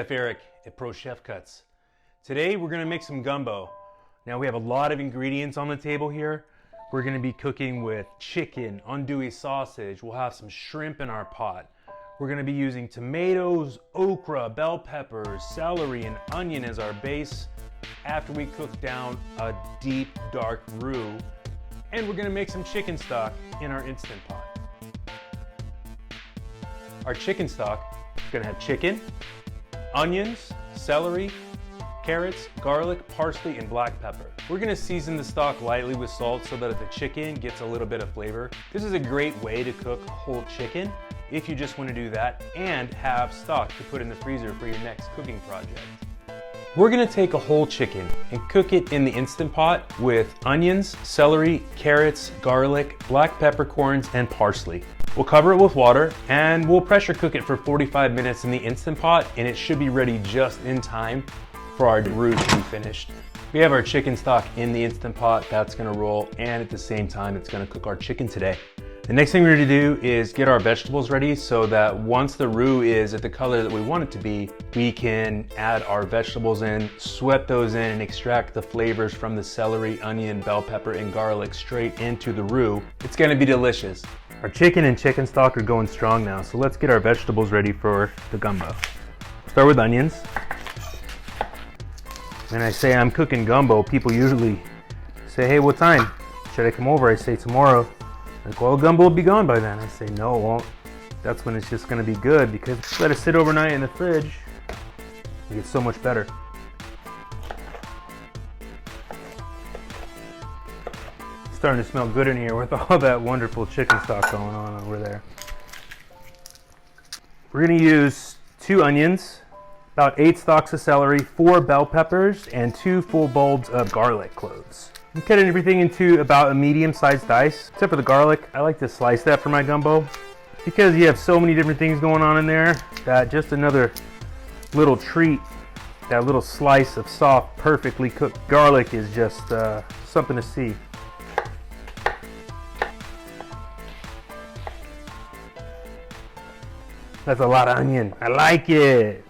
Chef Eric at Pro Chef Cuts. Today we're going to make some gumbo. Now we have a lot of ingredients on the table here. We're going to be cooking with chicken, andouille sausage. We'll have some shrimp in our pot. We're going to be using tomatoes, okra, bell peppers, celery, and onion as our base after we cook down a deep, dark roux. And we're going to make some chicken stock in our Instant Pot. Our chicken stock is going to have chicken, onions, celery, carrots, garlic, parsley, and black pepper. We're going to season the stock lightly with salt so that the chicken gets a little bit of flavor. This is a great way to cook whole chicken if you just want to do that and have stock to put in the freezer for your next cooking project. We're going to take a whole chicken and cook it in the Instant Pot with onions, celery, carrots, garlic, black peppercorns, and parsley. We'll cover it with water and we'll pressure cook it for 45 minutes in the Instant Pot, and it should be ready just in time for our roux to be finished. We have our chicken stock in the Instant Pot that's gonna roll, and at the same time it's gonna cook our chicken today. The next thing we're gonna do is get our vegetables ready so that once the roux is at the color that we want it to be, we can add our vegetables in, sweat those in, and extract the flavors from the celery, onion, bell pepper, and garlic straight into the roux. It's gonna be delicious. Our chicken and chicken stock are going strong now, so let's get our vegetables ready for the gumbo. Start with onions. When I say I'm cooking gumbo, people usually say, hey, what time should I come over? I say tomorrow. Like, well, gumbo will be gone by then. I say, no, it won't. That's when it's just gonna be good, because let it sit overnight in the fridge, it gets so much better. It's starting to smell good in here with all that wonderful chicken stock going on over there. We're gonna use 2 onions, about 8 stalks of celery, 4 bell peppers, and 2 full bulbs of garlic cloves. I'm cutting everything into about a medium-sized dice, except for the garlic. I like to slice that for my gumbo because you have so many different things going on in there that just another little treat, that little slice of soft, perfectly cooked garlic is just something to see. That's a lot of onion. I like it.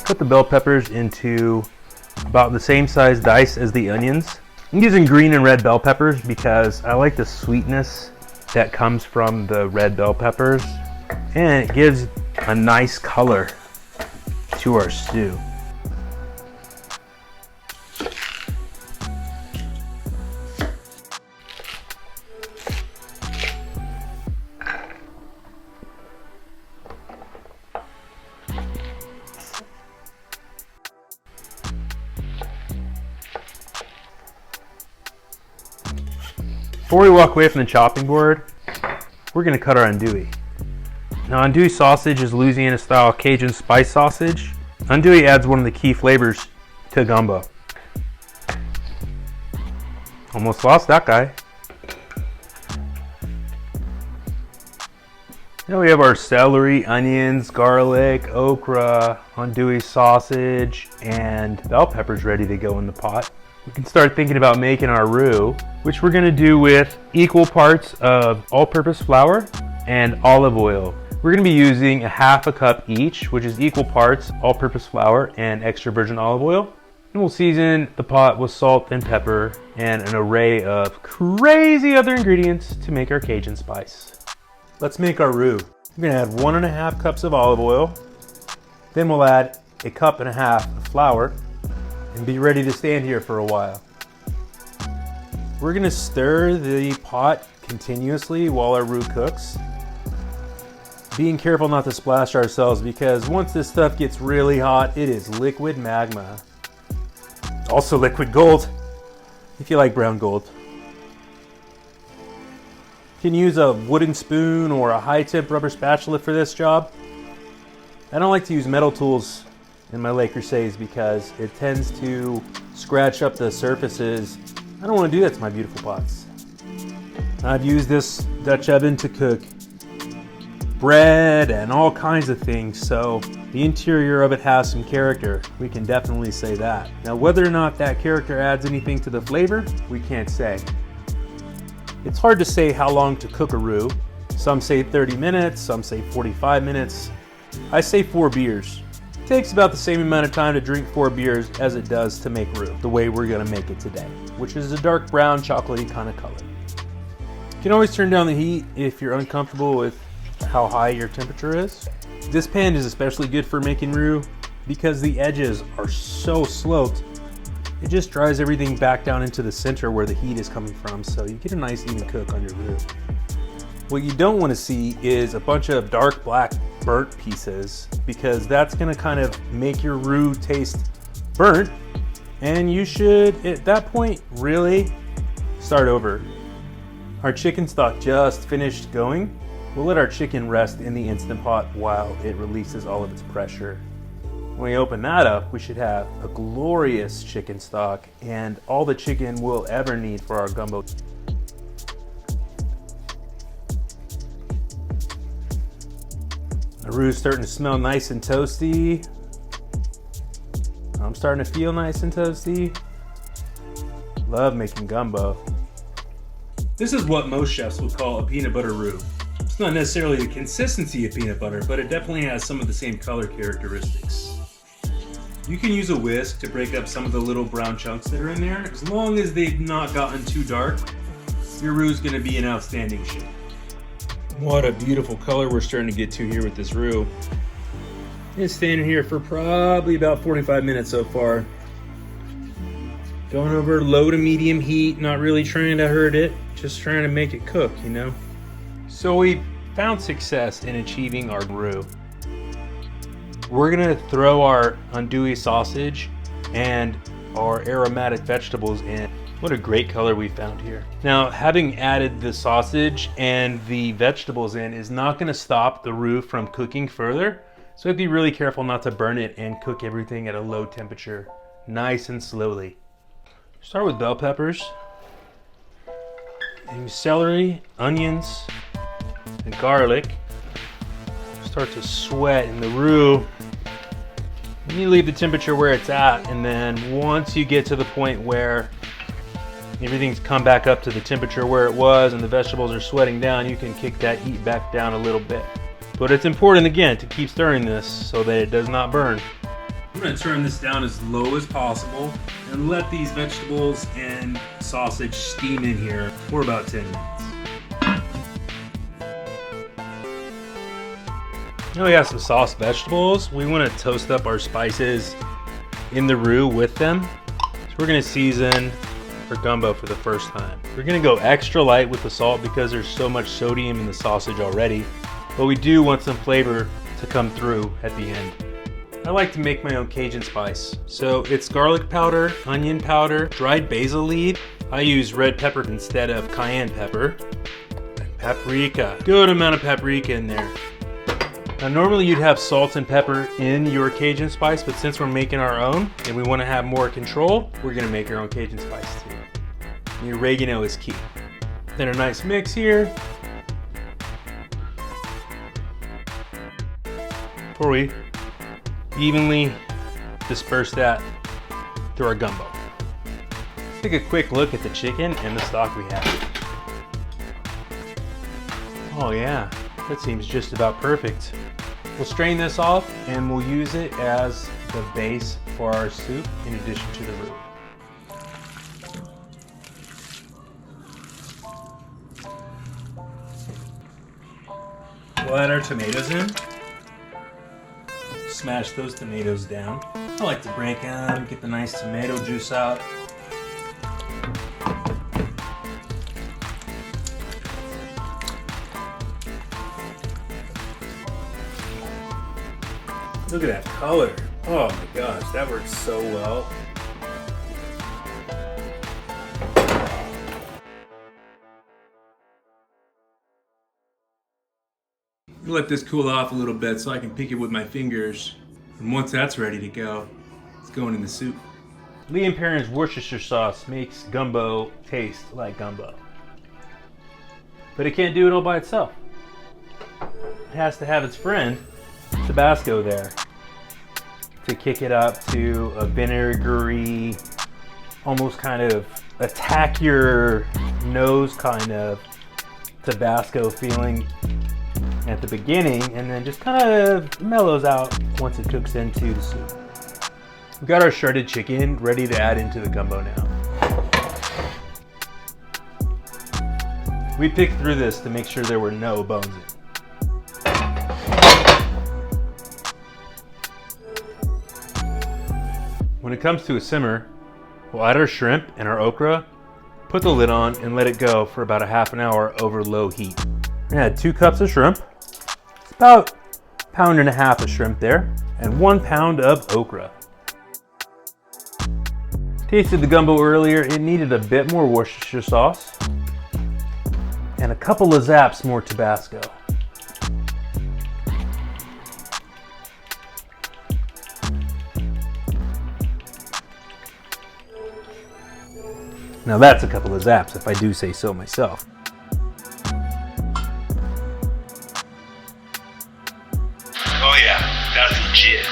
Put the bell peppers into about the same size dice as the onions. I'm using green and red bell peppers because I like the sweetness that comes from the red bell peppers, and it gives a nice color to our stew. Before we walk away from the chopping board, we're going to cut our andouille. Now, andouille sausage is Louisiana style Cajun spice sausage. Andouille adds one of the key flavors to gumbo. Almost lost that guy. Now we have our celery, onions, garlic, okra, andouille sausage, and bell peppers ready to go in the pot. We can start thinking about making our roux, which we're going to do with equal parts of all-purpose flour and olive oil. We're going to be using a half a cup each, which is equal parts all-purpose flour and extra virgin olive oil. And we'll season the pot with salt and pepper and an array of crazy other ingredients to make our Cajun spice. Let's make our roux. We're going to add 1.5 cups of olive oil. Then we'll add 1.5 cups of flour and be ready to stand here for a while. We're gonna stir the pot continuously while our roux cooks, being careful not to splash ourselves, because once this stuff gets really hot, it is liquid magma. It's also liquid gold, if you like brown gold. You can use a wooden spoon or a high-temp rubber spatula for this job. I don't like to use metal tools in my Le Creuset because it tends to scratch up the surfaces. I don't want to do that to my beautiful pots. I've used this Dutch oven to cook bread and all kinds of things, so the interior of it has some character. We can definitely say that. Now, whether or not that character adds anything to the flavor, we can't say. It's hard to say how long to cook a roux. Some say 30 minutes, some say 45 minutes. I say 4 beers. It takes about the same amount of time to drink 4 beers as it does to make roux, the way we're gonna make it today, which is a dark brown, chocolatey kind of color. You can always turn down the heat if you're uncomfortable with how high your temperature is. This pan is especially good for making roux because the edges are so sloped. It just dries everything back down into the center where the heat is coming from, so you get a nice even cook on your roux. What you don't want to see is a bunch of dark black burnt pieces, because that's going to kind of make your roux taste burnt, and you should at that point really start over. Our chicken stock just finished going. We'll let our chicken rest in the Instant Pot while it releases all of its pressure. When we open that up, we should have a glorious chicken stock and all the chicken we'll ever need for our gumbo. The roux is starting to smell nice and toasty. I'm starting to feel nice and toasty. Love making gumbo. This is what most chefs would call a peanut butter roux. It's not necessarily the consistency of peanut butter, but it definitely has some of the same color characteristics. You can use a whisk to break up some of the little brown chunks that are in there. As long as they've not gotten too dark, your roux is going to be in outstanding shape. What a beautiful color we're starting to get to here with this roux. It's staying here for probably about 45 minutes so far. Going over low to medium heat, not really trying to hurt it, just trying to make it cook, you know? So we found success in achieving our roux. We're gonna throw our andouille sausage and our aromatic vegetables in. What a great color we found here. Now, having added the sausage and the vegetables in is not gonna stop the roux from cooking further. So be really careful not to burn it and cook everything at a low temperature, nice and slowly. Start with bell peppers, and celery, onions, and garlic. Start to sweat in the roux. And you leave the temperature where it's at, and then once you get to the point where everything's come back up to the temperature where it was and the vegetables are sweating down, you can kick that heat back down a little bit. But it's important, again, to keep stirring this so that it does not burn. I'm going to turn this down as low as possible and let these vegetables and sausage steam in here for about 10 minutes. Now we have some sauce vegetables. We want to toast up our spices in the roux with them. So we're going to season for gumbo for the first time. We're going to go extra light with the salt because there's so much sodium in the sausage already, but we do want some flavor to come through at the end. I like to make my own Cajun spice. So it's garlic powder, onion powder, dried basil leaf. I use red pepper instead of cayenne pepper. And paprika. Good amount of paprika in there. Now normally you'd have salt and pepper in your Cajun spice, but since we're making our own and we want to have more control, we're going to make our own Cajun spice too. The oregano is key. Then a nice mix here. Before we evenly disperse that through our gumbo. Take a quick look at the chicken and the stock we have. Oh yeah, that seems just about perfect. We'll strain this off and we'll use it as the base for our soup in addition to the roux. We'll add our tomatoes in. Smash those tomatoes down. I like to break them, get the nice tomato juice out. Look at that color. Oh my gosh, that works so well. Let this cool off a little bit so I can pick it with my fingers. And once that's ready to go, it's going in the soup. Lee & Perrins Worcestershire sauce makes gumbo taste like gumbo. But it can't do it all by itself. It has to have its friend, Tabasco, there to kick it up to a vinegary, almost kind of attack your nose kind of Tabasco feeling at the beginning, and then just kind of mellows out once it cooks into the soup. We've got our shredded chicken ready to add into the gumbo now. We picked through this to make sure there were no bones in it. When it comes to a simmer, we'll add our shrimp and our okra, put the lid on, and let it go for about a half an hour over low heat. I had 2 cups of shrimp, it's about a pound and a half of shrimp there, and 1 pound of okra. Tasted the gumbo earlier, it needed a bit more Worcestershire sauce, and a couple of zaps more Tabasco. Now that's a couple of zaps, if I do say so myself. Oh yeah, that's legit.